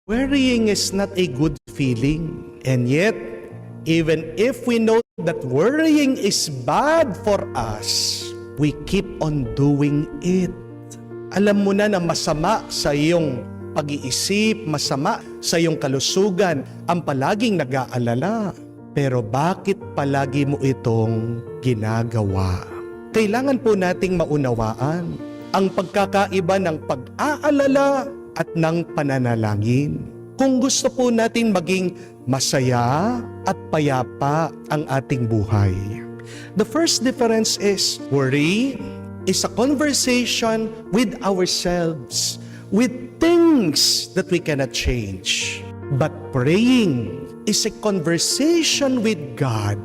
Worrying is not a good feeling. And yet, even if we know that worrying is bad for us, we keep on doing it. Alam mo na masama sa iyong pag-iisip, masama sa iyong kalusugan, ang palaging nag-aalala. Pero bakit palagi mo itong ginagawa? Kailangan po nating maunawaan ang pagkakaiba ng pag-aalala at ng pananalangin. Kung gusto po natin maging masaya at payapa ang ating buhay. The first difference is worry is a conversation with ourselves, with things that we cannot change. But praying is a conversation with God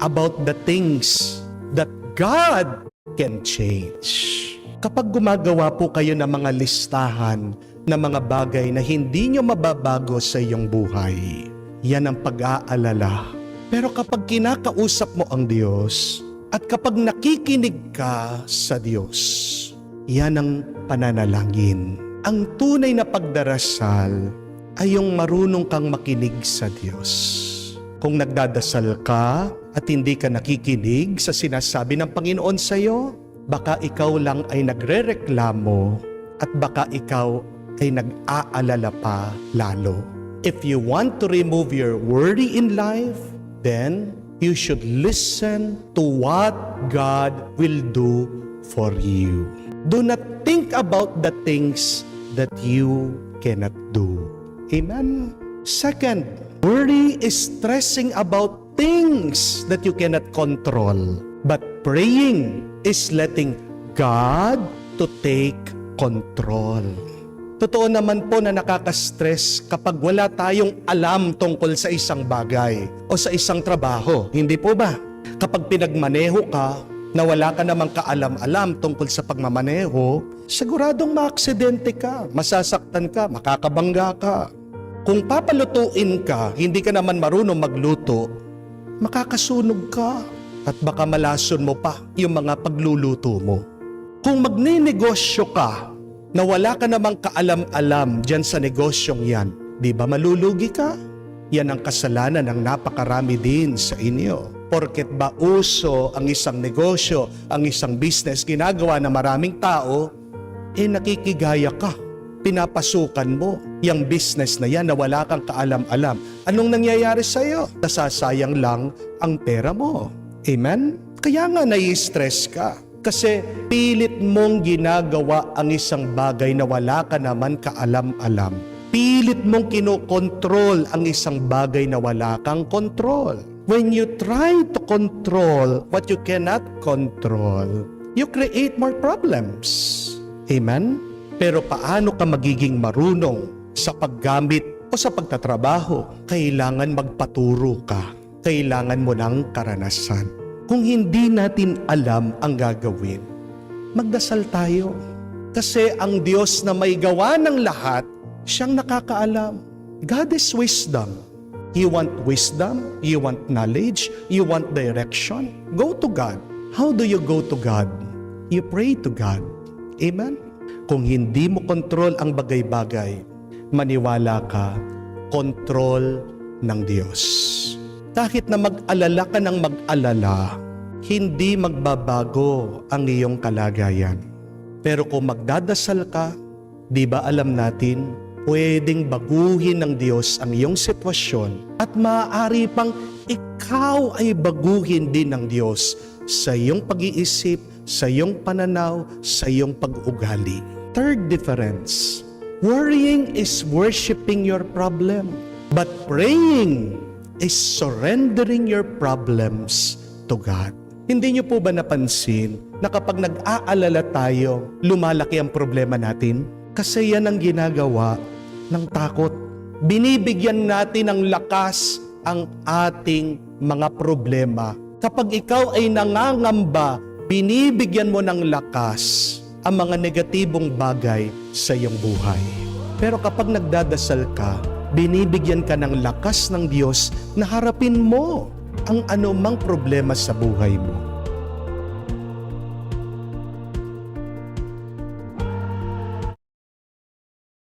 about the things that God can change. Kapag gumagawa po kayo ng mga listahan ng mga bagay na hindi nyo mababago sa iyong buhay, yan ang pag-aalala. Pero kapag kinakausap mo ang Diyos at kapag nakikinig ka sa Diyos, yan ang pananalangin. Ang tunay na pagdarasal ay yung marunong kang makinig sa Diyos. Kung nagdadasal ka at hindi ka nakikinig sa sinasabi ng Panginoon sa iyo, baka ikaw lang ay nagrereklamo at baka ikaw ay nag-aalala pa lalo. If you want to remove your worry in life, then you should listen to what God will do for you. Do not think about the things that you cannot do. Amen? Second, worry is stressing about things that you cannot control. But praying is letting God to take control. Totoo naman po na nakaka-stress kapag wala tayong alam tungkol sa isang bagay o sa isang trabaho. Hindi po ba? Kapag pinagmaneho ka na wala ka namang kaalam-alam tungkol sa pagmamaneho, siguradong maaksidente ka, masasaktan ka, makakabangga ka. Kung papalutuin ka, hindi ka naman marunong magluto, makakasunog ka at baka malason mo pa yung mga pagluluto mo. Kung magninegosyo ka na wala ka namang kaalam-alam dyan sa negosyong yan, di ba malulugi ka? Yan ang kasalanan ng napakarami din sa inyo. Porket ba uso ang isang negosyo, ang isang business, ginagawa na maraming tao, nakikigaya ka. Pinapasukan mo yung business na yan na wala kang kaalam-alam. Anong nangyayari sa'yo? Nasasayang lang ang pera mo. Amen? Kaya nga nai-stress ka. Kasi pilit mong ginagawa ang isang bagay na wala ka naman kaalam-alam. Pilit mong kinokontrol ang isang bagay na wala kang kontrol. When you try to control what you cannot control, you create more problems. Amen? Pero paano ka magiging marunong sa paggamit o sa pagtatrabaho? Kailangan magpaturo ka. Kailangan mo ng karanasan. Kung hindi natin alam ang gagawin, magdasal tayo. Kasi ang Diyos na may gawa ng lahat, siyang nakakaalam. God is wisdom. You want wisdom? You want knowledge? You want direction? Go to God. How do you go to God? You pray to God. Amen? Kung hindi mo kontrol ang bagay-bagay, maniwala ka, kontrol ng Diyos. Kahit na mag-alala ka ng mag-alala, hindi magbabago ang iyong kalagayan. Pero kung magdadasal ka, di ba alam natin, pwedeng baguhin ng Diyos ang iyong sitwasyon at maaari pang ikaw ay baguhin din ng Diyos sa iyong pag-iisip, sa iyong pananaw, sa iyong pag-ugali. Third difference, worrying is worshiping your problem, but praying is surrendering your problems to God. Hindi niyo po ba napansin na kapag nag-aalala tayo, lumalaki ang problema natin? Kasi yan ang ginagawa ng takot. Binibigyan natin ng lakas ang ating mga problema. Kapag ikaw ay nangangamba, binibigyan mo ng lakas ang mga negatibong bagay sa iyong buhay. Pero kapag nagdadasal ka, binibigyan ka ng lakas ng Diyos na harapin mo ang anumang problema sa buhay mo.